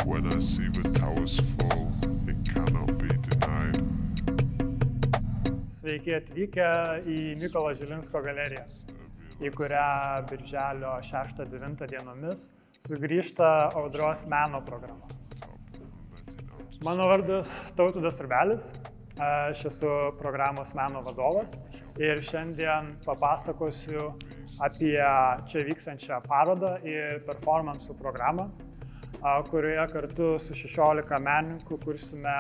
When I see the towers fall, it cannot be denied. Sveiki atvykę į Mykolo Žilinsko galeriją, į kurią birželio 6-9 dienomis sugrįžta Audros meno programa. Mano vardas Tautvydas Urbelis, aš esu programos meno vadovas ir šiandien papasakosiu apie čia vykstančią parodą ir performansų programą, kurioje kartu su 16 menininkų kursime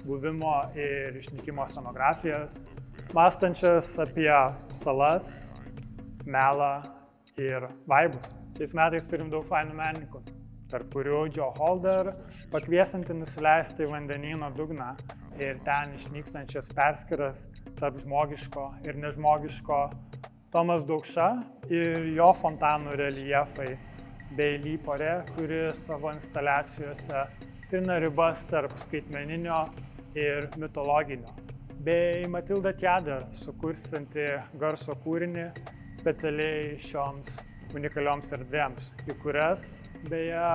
buvimo ir išnykimo scenografijas, mąstančias apie salas, melą ir vaibus. Šiais metais turim daug fainų menininkų, tarp kurių Joe Holder, pakviesanti nusileisti į vandenyno dugną ir ten išnykstančias perskyras tarp žmogiško ir nežmogiško Tomas Daukša ir jo fontanų reljefai bei Lee Poré, kuri savo instaliacijose trina ribas tarp skaitmeninio ir mitologinio, bei Matilda Tjader, sukursianti garso kūrinį specialiai šioms unikalioms erdvėms, į kurias beje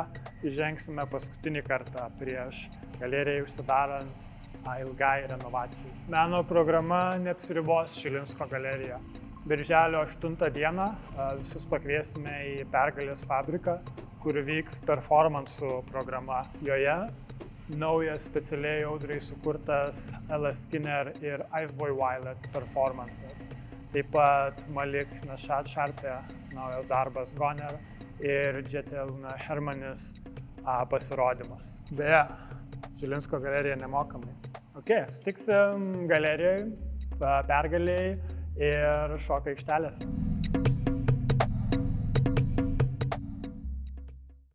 įžengsime paskutinį kartą prieš galerijai užsidarant ilgai renovacijai. Meno programa neapsiribos Žilinsko galerija. Birželio 8 dieną visus pakviesime į Pergalės fabriką, kur vyks performansų programa. Joje naujas specialiai Audrai sukurtas Ella Skinner ir Iceboy Violet performances. Taip pat Malik Nashat Sharpe naujas darbas Goner ir Jetelna Hermanis pasirodymas. Beje, Žilinsko galerija nemokamai. Sutiksim galerijai, Pergalėj ir šokio aikštelėse.